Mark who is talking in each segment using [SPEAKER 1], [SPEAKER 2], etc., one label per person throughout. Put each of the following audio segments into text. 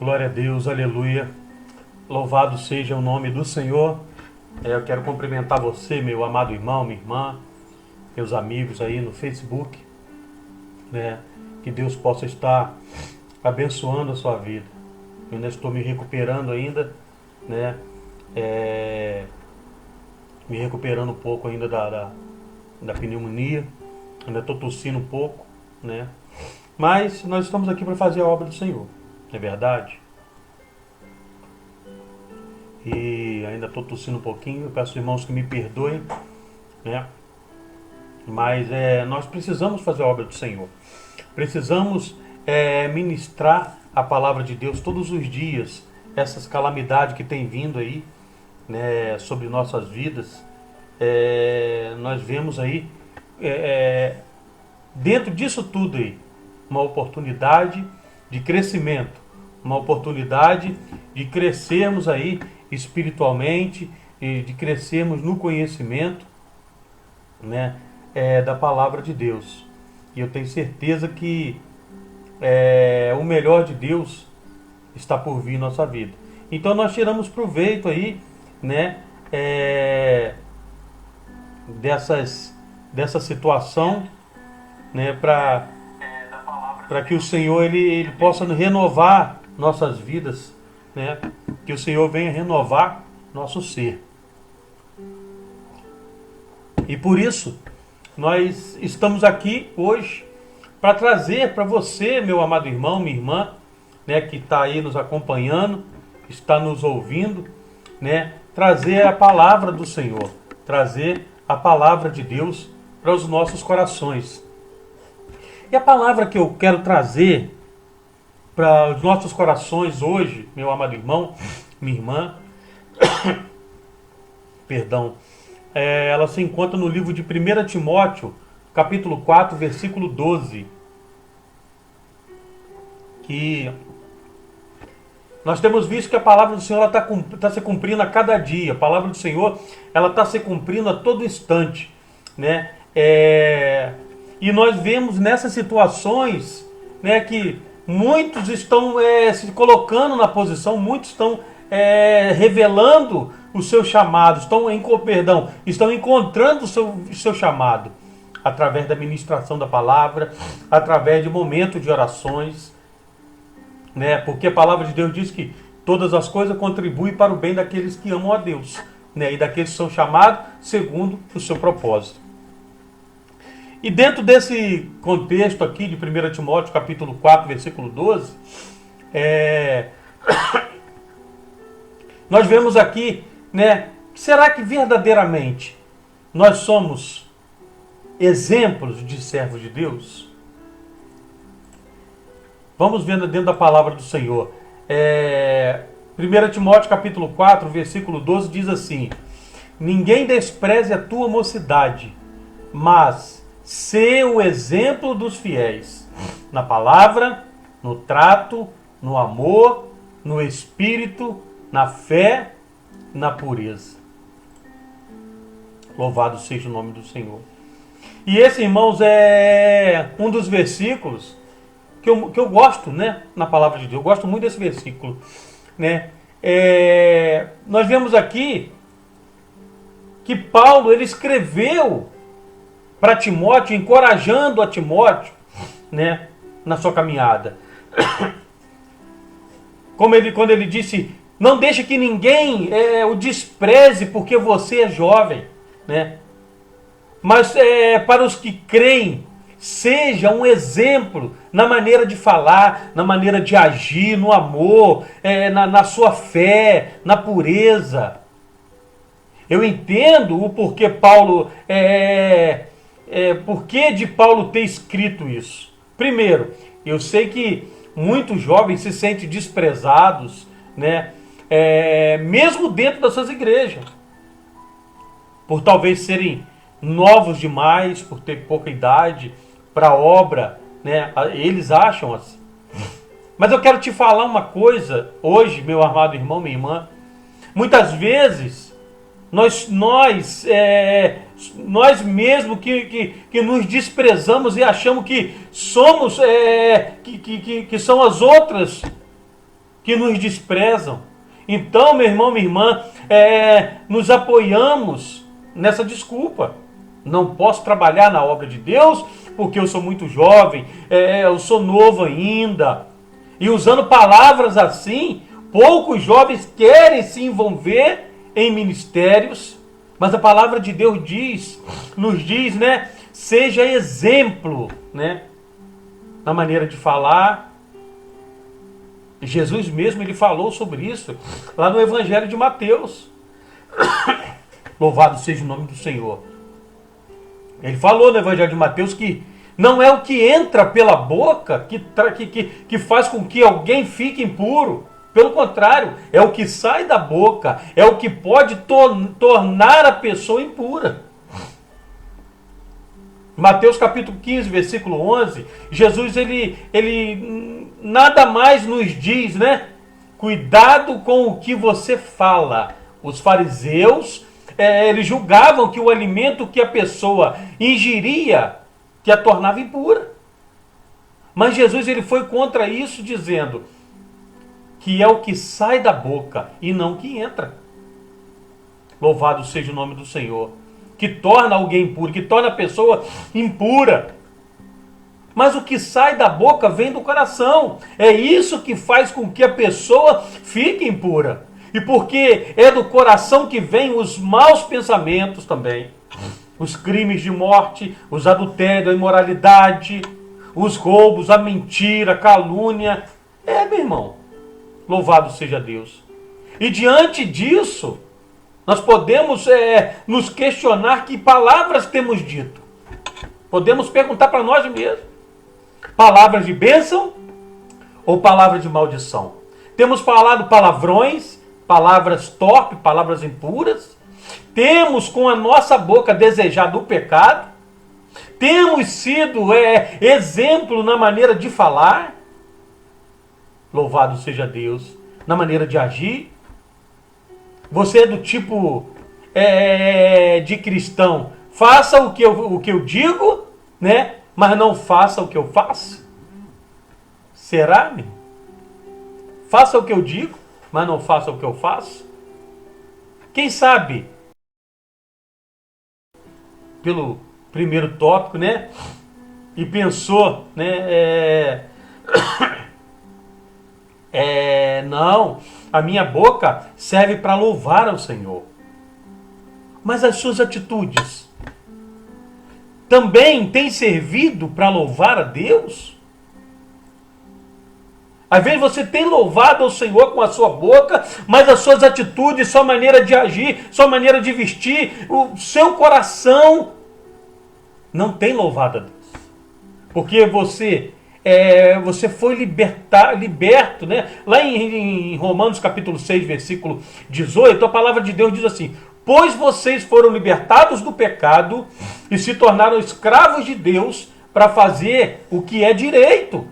[SPEAKER 1] Glória a Deus, aleluia. Louvado seja o nome do Senhor. Eu quero cumprimentar você, meu amado irmão, minha irmã, meus amigos aí no Facebook, né? Que Deus possa estar abençoando a sua vida. Eu ainda estou me recuperando ainda, né? Me recuperando um pouco ainda da pneumonia. Ainda estou tossindo um pouco, né? Mas nós estamos aqui para fazer a obra do Senhor, não é verdade? E ainda estou tossindo um pouquinho, eu peço aos irmãos que me perdoem, né? Mas nós precisamos fazer a obra do Senhor. Precisamos ministrar a palavra de Deus todos os dias. Essas calamidades que tem vindo aí, né, sobre nossas vidas, nós vemos aí, dentro disso tudo aí, uma oportunidade de crescimento, uma oportunidade de crescermos aí espiritualmente, e de crescermos no conhecimento, né, da palavra de Deus. E eu tenho certeza que o melhor de Deus está por vir em nossa vida. Então nós tiramos proveito aí, né, dessa situação, né, para que o Senhor ele possa renovar nossas vidas, né, que o Senhor venha renovar nosso ser. E por isso nós estamos aqui hoje para trazer para você, meu amado irmão, minha irmã, né, que está aí nos acompanhando, está nos ouvindo, né, trazer a palavra do Senhor, trazer a palavra de Deus para os nossos corações. E a palavra que eu quero trazer para os nossos corações hoje, meu amado irmão, minha irmã, perdão, ela se encontra no livro de 1 Timóteo, capítulo 4, versículo 12, que nós temos visto que a palavra do Senhor está se cumprindo a cada dia. A palavra do Senhor ela está se cumprindo a todo instante, né? E nós vemos nessas situações, né, que muitos estão se colocando na posição, muitos estão revelando o seu chamado, estão encontrando o seu chamado através da ministração da palavra, através de momentos de orações, né? Porque a palavra de Deus diz que todas as coisas contribuem para o bem daqueles que amam a Deus, né? E daqueles que são chamados segundo o seu propósito. E dentro desse contexto aqui de 1 Timóteo capítulo 4, versículo 12, nós vemos aqui, né, será que verdadeiramente nós somos exemplos de servos de Deus? Vamos vendo dentro da palavra do Senhor. 1 Timóteo capítulo 4, versículo 12 diz assim: ninguém despreze a tua mocidade, mas sê o exemplo dos fiéis, na palavra, no trato, no amor, no espírito, na fé, na pureza. Louvado seja o nome do Senhor. E esse, irmãos, é um dos versículos que eu gosto, né, na palavra de Deus. Eu gosto muito desse versículo, né? Nós vemos aqui que Paulo ele escreveu para Timóteo, encorajando a Timóteo, né, na sua caminhada. Quando ele disse: não deixe que ninguém o despreze porque você é jovem, né? Mas para os que creem, seja um exemplo na maneira de falar, na maneira de agir, no amor, na sua fé, na pureza. Eu entendo o porquê Paulo, porquê de Paulo ter escrito isso. Primeiro, eu sei que muitos jovens se sentem desprezados, né? Mesmo dentro das suas igrejas, por talvez serem novos demais, por ter pouca idade para a obra, né? Eles acham assim. Mas eu quero te falar uma coisa hoje, meu amado irmão, minha irmã. Muitas vezes nós mesmos que nos desprezamos e achamos que somos que são as outras que nos desprezam. Então, meu irmão, minha irmã, nos apoiamos nessa desculpa. Não posso trabalhar na obra de Deus porque eu sou muito jovem, eu sou novo ainda. E usando palavras assim, poucos jovens querem se envolver em ministérios, mas a palavra de Deus nos diz, né? Seja exemplo, né? Na maneira de falar. Jesus mesmo, ele falou sobre isso lá no Evangelho de Mateus. Louvado seja o nome do Senhor. Ele falou no Evangelho de Mateus que não é o que entra pela boca que faz com que alguém fique impuro. Pelo contrário, é o que sai da boca, é o que pode tornar a pessoa impura. Mateus capítulo 15, versículo 11, Jesus ele nada mais nos diz, né? Cuidado com o que você fala. Os fariseus, eles julgavam que o alimento que a pessoa ingeria, que a tornava impura. Mas Jesus ele foi contra isso, dizendo que é o que sai da boca e não o que entra. Louvado seja o nome do Senhor. Que torna alguém impuro, que torna a pessoa impura. Mas o que sai da boca vem do coração. É isso que faz com que a pessoa fique impura. E porque é do coração que vêm os maus pensamentos também. Os crimes de morte, os adultérios, a imoralidade, os roubos, a mentira, a calúnia. Meu irmão, louvado seja Deus. E diante disso, nós podemos nos questionar que palavras temos dito. Podemos perguntar para nós mesmos. Palavras de bênção ou palavras de maldição? Temos falado palavrões, palavras torpes, palavras impuras. Temos com a nossa boca desejado o pecado. Temos sido exemplo na maneira de falar. Louvado seja Deus. Na maneira de agir. Você é do tipo de cristão. Faça o que eu digo, né? Mas não faça o que eu faço. Será, meu? Faça o que eu digo, mas não faça o que eu faço. Quem sabe, pelo primeiro tópico, né? E pensou, né? Não, a minha boca serve para louvar ao Senhor. Mas as suas atitudes também têm servido para louvar a Deus? Às vezes você tem louvado ao Senhor com a sua boca, mas as suas atitudes, sua maneira de agir, sua maneira de vestir, o seu coração não tem louvado a Deus. Porque você foi liberto, né? Lá em Romanos capítulo 6, versículo 18, a palavra de Deus diz assim: pois vocês foram libertados do pecado e se tornaram escravos de Deus para fazer o que é direito.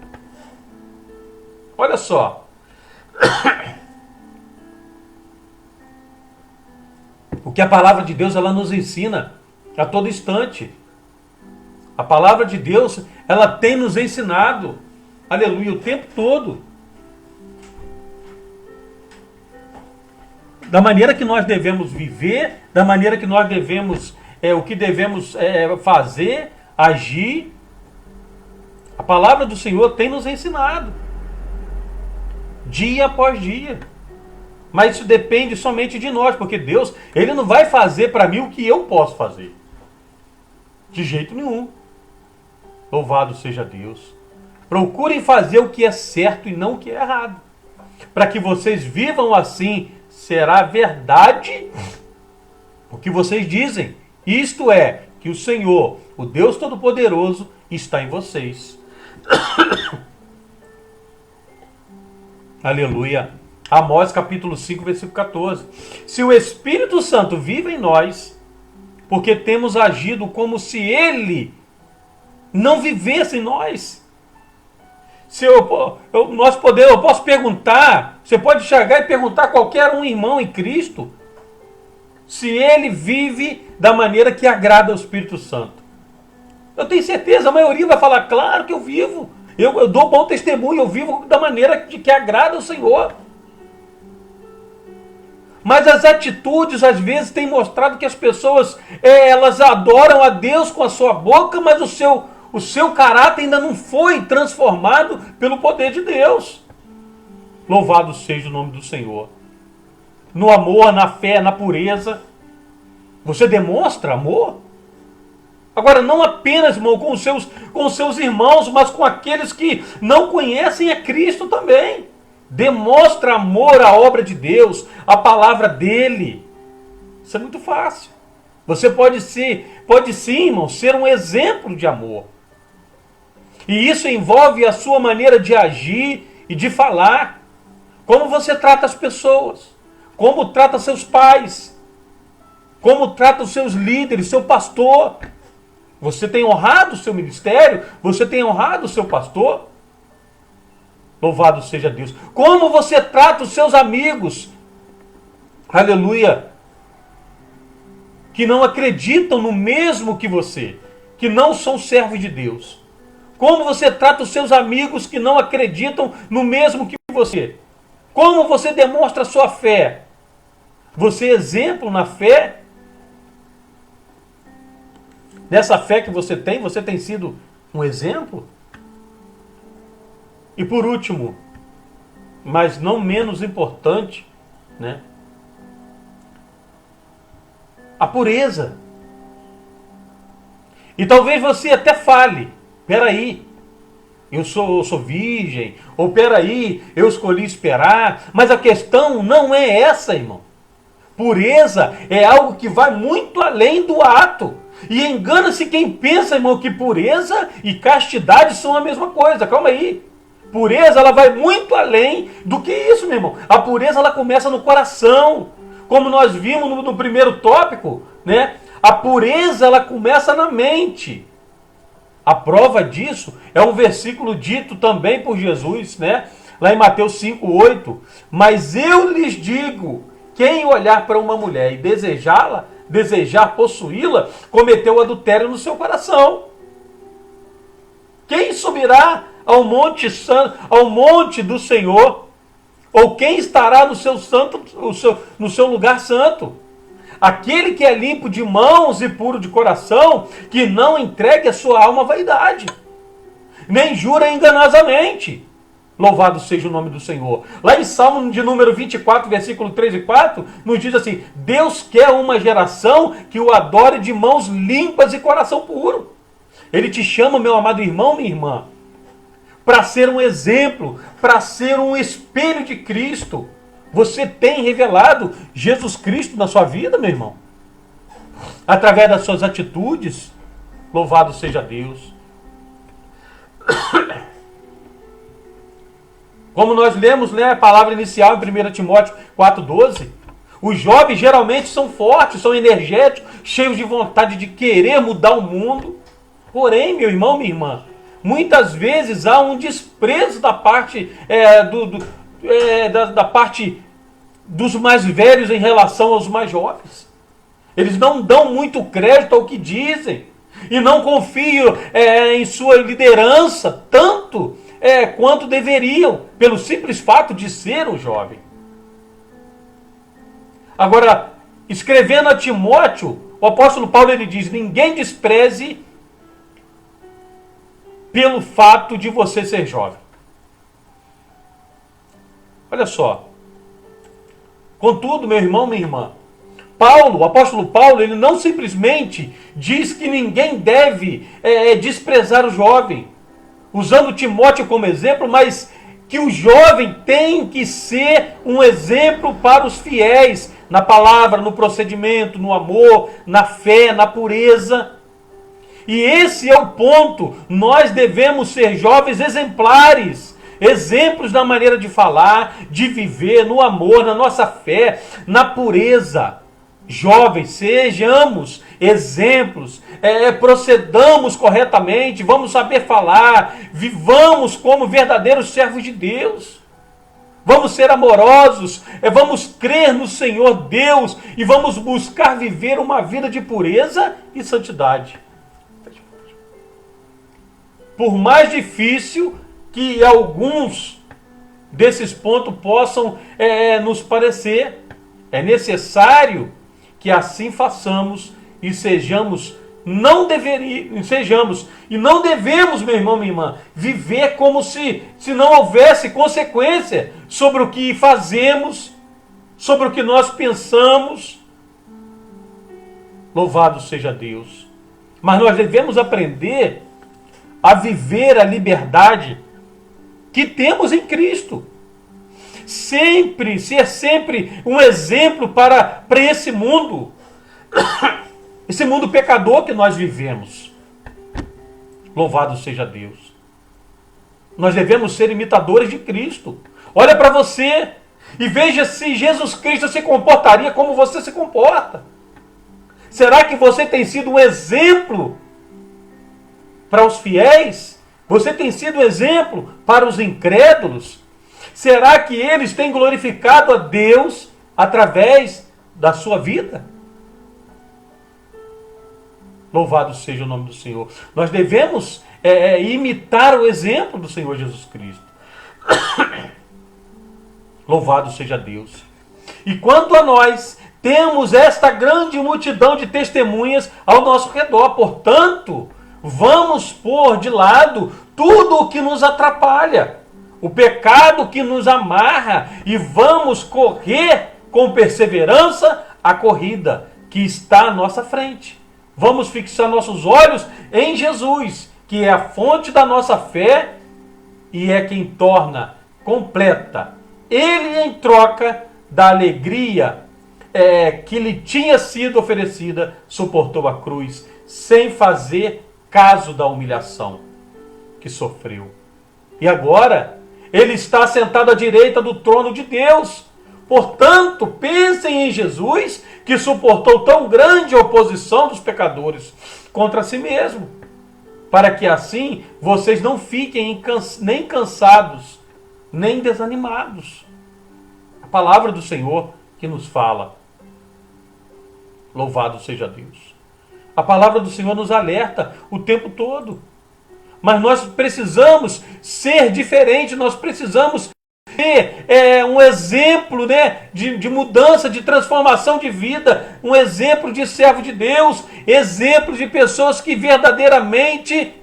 [SPEAKER 1] Olha só. O que a palavra de Deus ela nos ensina a todo instante. A palavra de Deus, ela tem nos ensinado, aleluia, o tempo todo. Da maneira que nós devemos viver, da maneira que nós devemos, o que devemos fazer, agir. A palavra do Senhor tem nos ensinado, dia após dia. Mas isso depende somente de nós, porque Deus, Ele não vai fazer para mim o que eu posso fazer. De jeito nenhum. Louvado seja Deus. Procurem fazer o que é certo e não o que é errado. Para que vocês vivam assim, será verdade o que vocês dizem. Isto é, que o Senhor, o Deus Todo-Poderoso, está em vocês. Aleluia. Amós capítulo 5, versículo 14. Se o Espírito Santo vive em nós, porque temos agido como se Ele não vivesse em nós. Se eu posso perguntar, você pode chegar e perguntar a qualquer um irmão em Cristo, se ele vive da maneira que agrada ao Espírito Santo. Eu tenho certeza, a maioria vai falar, claro que eu vivo. Eu dou bom testemunho, eu vivo da maneira que agrada ao Senhor. Mas as atitudes, às vezes, têm mostrado que as pessoas, elas adoram a Deus com a sua boca, mas o seu caráter ainda não foi transformado pelo poder de Deus. Louvado seja o nome do Senhor. No amor, na fé, na pureza, você demonstra amor? Agora, não apenas, irmão, com os seus irmãos, mas com aqueles que não conhecem a Cristo também. Demonstra amor à obra de Deus, à palavra dele. Isso é muito fácil. Você pode sim, irmão, ser um exemplo de amor. E isso envolve a sua maneira de agir e de falar. Como você trata as pessoas. Como trata seus pais. Como trata os seus líderes, seu pastor. Você tem honrado o seu ministério? Você tem honrado o seu pastor? Louvado seja Deus. Como você trata os seus amigos? Aleluia. Que não acreditam no mesmo que você. Que não são servos de Deus. Como você trata os seus amigos que não acreditam no mesmo que você? Como você demonstra a sua fé? Você é exemplo na fé? Nessa fé que você tem sido um exemplo? E por último, mas não menos importante, né? A pureza. E talvez você até fale, peraí, eu sou virgem, ou peraí, eu escolhi esperar, mas a questão não é essa, irmão. Pureza é algo que vai muito além do ato. E engana-se quem pensa, irmão, que pureza e castidade são a mesma coisa. Calma aí. Pureza, ela vai muito além do que isso, meu irmão. A pureza, ela começa no coração. Como nós vimos no primeiro tópico, né? A pureza, ela começa na mente. A prova disso é um versículo dito também por Jesus, né? Lá em Mateus 5:8. Mas eu lhes digo, quem olhar para uma mulher e desejá-la, desejar possuí-la, cometeu adultério no seu coração. Quem subirá ao monte santo, ao monte do Senhor? Ou quem estará no seu lugar santo? Aquele que é limpo de mãos e puro de coração, que não entregue a sua alma à vaidade, nem jura enganosamente. Louvado seja o nome do Senhor. Lá em Salmo de número 24, versículo 3 e 4, nos diz assim: Deus quer uma geração que o adore de mãos limpas e coração puro. Ele te chama, meu amado irmão, minha irmã, para ser um exemplo, para ser um espelho de Cristo. Você tem revelado Jesus Cristo na sua vida, meu irmão? Através das suas atitudes. Louvado seja Deus. Como nós lemos, né, a palavra inicial em 1 Timóteo 4,12, os jovens geralmente são fortes, são energéticos, cheios de vontade de querer mudar o mundo. Porém, meu irmão, minha irmã, muitas vezes há um desprezo da parte da parte dos mais velhos em relação aos mais jovens. Eles não dão muito crédito ao que dizem e não confiam em sua liderança tanto quanto deveriam, pelo simples fato de ser um jovem. Agora, escrevendo a Timóteo, o apóstolo Paulo ele diz: ninguém despreze pelo fato de você ser jovem. Olha só. Contudo, meu irmão, minha irmã, o apóstolo Paulo, ele não simplesmente diz que ninguém deve desprezar o jovem, usando Timóteo como exemplo, mas que o jovem tem que ser um exemplo para os fiéis, na palavra, no procedimento, no amor, na fé, na pureza. E esse é o ponto. Nós devemos ser jovens exemplares, exemplos na maneira de falar, de viver, no amor, na nossa fé, na pureza. Jovens, sejamos exemplos, procedamos corretamente, vamos saber falar, vivamos como verdadeiros servos de Deus. Vamos ser amorosos, vamos crer no Senhor Deus e vamos buscar viver uma vida de pureza e santidade. Por mais difícil que alguns desses pontos possam nos parecer. É necessário que assim façamos e sejamos, e não devemos, meu irmão, minha irmã, viver como se não houvesse consequência sobre o que fazemos, sobre o que nós pensamos. Louvado seja Deus. Mas nós devemos aprender a viver a liberdade que temos em Cristo. Ser sempre um exemplo para esse mundo. Esse mundo pecador que nós vivemos. Louvado seja Deus. Nós devemos ser imitadores de Cristo. Olha para você e veja se Jesus Cristo se comportaria como você se comporta. Será que você tem sido um exemplo para os fiéis? Você tem sido um exemplo para os incrédulos? Será que eles têm glorificado a Deus através da sua vida? Louvado seja o nome do Senhor. Nós devemos imitar o exemplo do Senhor Jesus Cristo. Louvado seja Deus. E quanto a nós, temos esta grande multidão de testemunhas ao nosso redor. Portanto, vamos pôr de lado tudo o que nos atrapalha, o pecado que nos amarra, e vamos correr com perseverança a corrida que está à nossa frente. Vamos fixar nossos olhos em Jesus, que é a fonte da nossa fé e é quem torna completa. Ele, em troca da alegria que lhe tinha sido oferecida, suportou a cruz, sem fazer caso da humilhação que sofreu. E agora, ele está sentado à direita do trono de Deus. Portanto, pensem em Jesus, que suportou tão grande oposição dos pecadores contra si mesmo, para que assim vocês não fiquem nem cansados, nem desanimados. A palavra do Senhor que nos fala. Louvado seja Deus. A palavra do Senhor nos alerta o tempo todo. Mas nós precisamos ser diferentes, nós precisamos ter um exemplo, de mudança, de transformação de vida, um exemplo de servo de Deus, exemplo de pessoas que verdadeiramente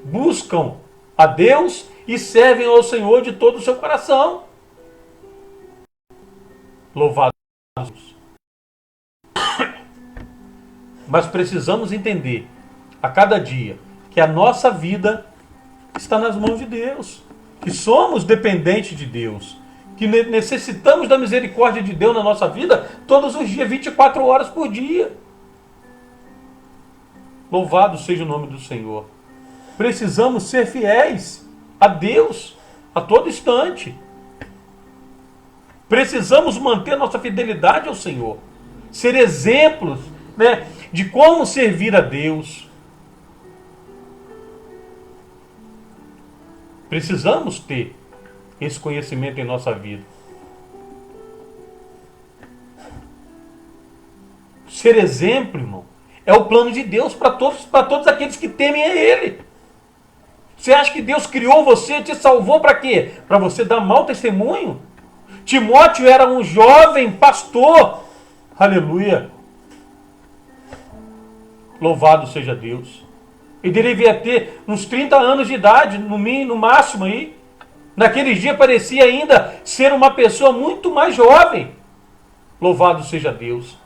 [SPEAKER 1] buscam a Deus e servem ao Senhor de todo o seu coração. Louvado seja Deus. Mas precisamos entender a cada dia que a nossa vida está nas mãos de Deus, que somos dependentes de Deus, que necessitamos da misericórdia de Deus na nossa vida todos os dias, 24 horas por dia. Louvado seja o nome do Senhor. Precisamos ser fiéis a Deus a todo instante. Precisamos manter nossa fidelidade ao Senhor, ser exemplos, de como servir a Deus. Precisamos ter esse conhecimento em nossa vida. Ser exemplo, irmão, é o plano de Deus para todos aqueles que temem a Ele. Você acha que Deus criou você, te salvou para quê? Para você dar mau testemunho? Timóteo era um jovem pastor. Aleluia. Louvado seja Deus. Ele devia ter uns 30 anos de idade, no mínimo, no máximo aí. Naqueles dias parecia ainda ser uma pessoa muito mais jovem. Louvado seja Deus.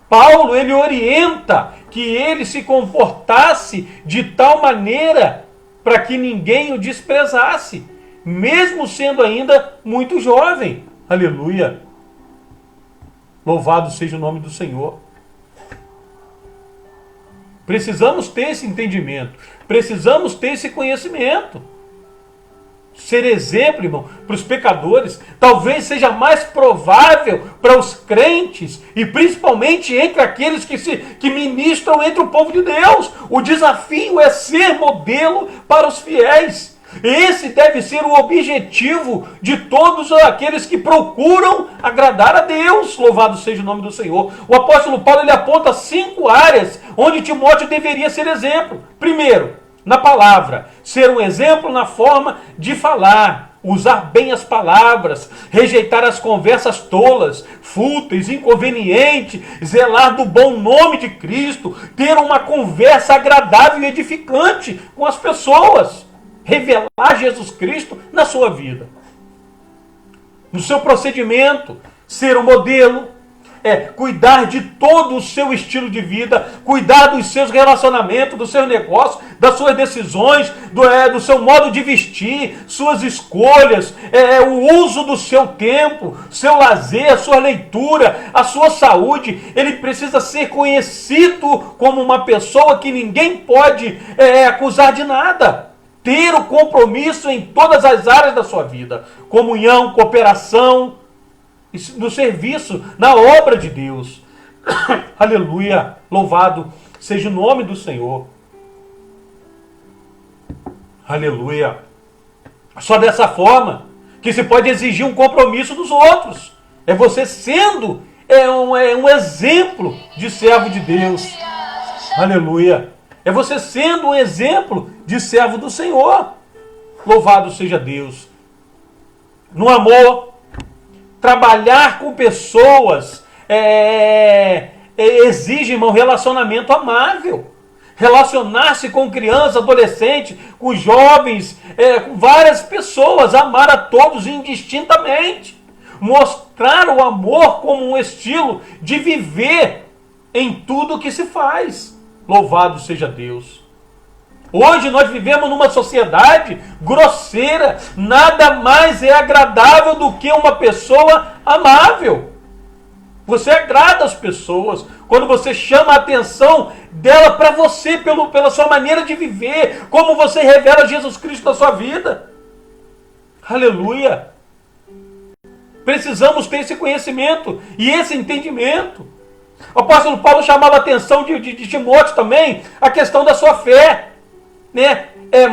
[SPEAKER 1] Paulo, ele orienta que ele se comportasse de tal maneira para que ninguém o desprezasse, mesmo sendo ainda muito jovem. Aleluia. Louvado seja o nome do Senhor. Precisamos ter esse entendimento. Precisamos ter esse conhecimento. Ser exemplo, irmão, para os pecadores, talvez seja mais provável para os crentes, e principalmente entre aqueles que ministram entre o povo de Deus. O desafio é ser modelo para os fiéis. Esse deve ser o objetivo de todos aqueles que procuram agradar a Deus. Louvado seja o nome do Senhor. O apóstolo Paulo, ele aponta 5 áreas onde Timóteo deveria ser exemplo. Primeiro, na palavra, ser um exemplo na forma de falar, usar bem as palavras, rejeitar as conversas tolas, fúteis, inconvenientes, zelar do bom nome de Cristo, ter uma conversa agradável e edificante com as pessoas, revelar Jesus Cristo na sua vida, no seu procedimento, ser um modelo, cuidar de todo o seu estilo de vida, cuidar dos seus relacionamentos, dos seus negócios, das suas decisões, do seu modo de vestir, suas escolhas, o uso do seu tempo, seu lazer, a sua leitura, a sua saúde. Ele precisa ser conhecido como uma pessoa que ninguém pode acusar de nada. Ter o compromisso em todas as áreas da sua vida. Comunhão, cooperação, no serviço, na obra de Deus. Aleluia, louvado seja o nome do Senhor. Aleluia. Só dessa forma que se pode exigir um compromisso dos outros. É você sendo um exemplo de servo de Deus. Aleluia. É você sendo um exemplo de servo do Senhor. Louvado seja Deus. No amor, trabalhar com pessoas exige, irmão, relacionamento amável. Relacionar-se com criança, adolescente, com jovens, com várias pessoas, amar a todos indistintamente. Mostrar o amor como um estilo de viver em tudo que se faz. Louvado seja Deus. Hoje nós vivemos numa sociedade grosseira. Nada mais é agradável do que uma pessoa amável. Você agrada as pessoas quando você chama a atenção dela para você, pela sua maneira de viver, como você revela Jesus Cristo na sua vida. Aleluia. Precisamos ter esse conhecimento e esse entendimento. O apóstolo Paulo chamava a atenção de Timóteo também, a questão da sua fé.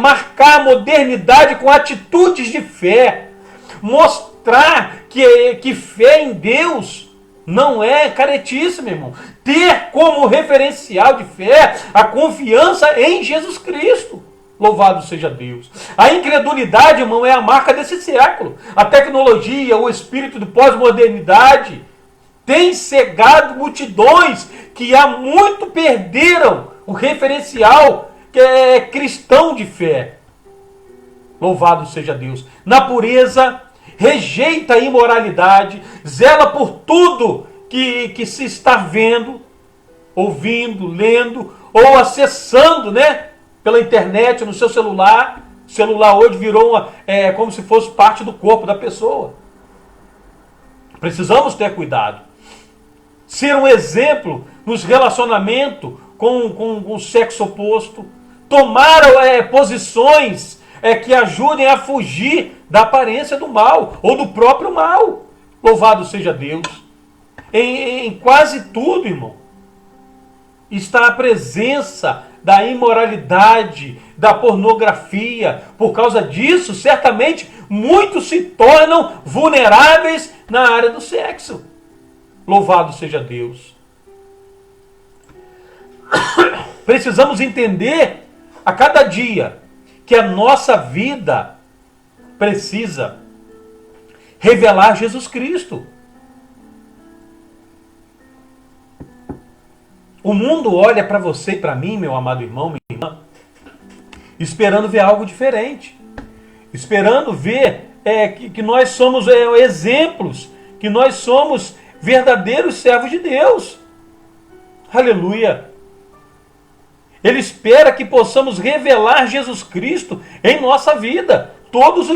[SPEAKER 1] Marcar a modernidade com atitudes de fé. Mostrar que fé em Deus não é caretice, meu irmão. Ter como referencial de fé a confiança em Jesus Cristo. Louvado seja Deus. A incredulidade, irmão, é a marca desse século. A tecnologia, o espírito de pós-modernidade tem cegado multidões que há muito perderam o referencial que é cristão de fé. Louvado seja Deus. Na pureza, rejeita a imoralidade, zela por tudo que se está vendo, ouvindo, lendo ou acessando, pela internet, no seu celular. O celular hoje virou como se fosse parte do corpo da pessoa. Precisamos ter cuidado. Ser um exemplo nos relacionamentos com o sexo oposto. Tomar posições que ajudem a fugir da aparência do mal ou do próprio mal. Louvado seja Deus. Em quase tudo, irmão, está a presença da imoralidade, da pornografia. Por causa disso, certamente, muitos se tornam vulneráveis na área do sexo. Louvado seja Deus. Precisamos entender a cada dia que a nossa vida precisa revelar Jesus Cristo. O mundo olha para você e para mim, meu amado irmão, minha irmã, esperando ver algo diferente. Esperando ver que nós somos exemplos, que nós somos verdadeiros servos de Deus. Aleluia. Ele espera que possamos revelar Jesus Cristo em nossa vida, todos os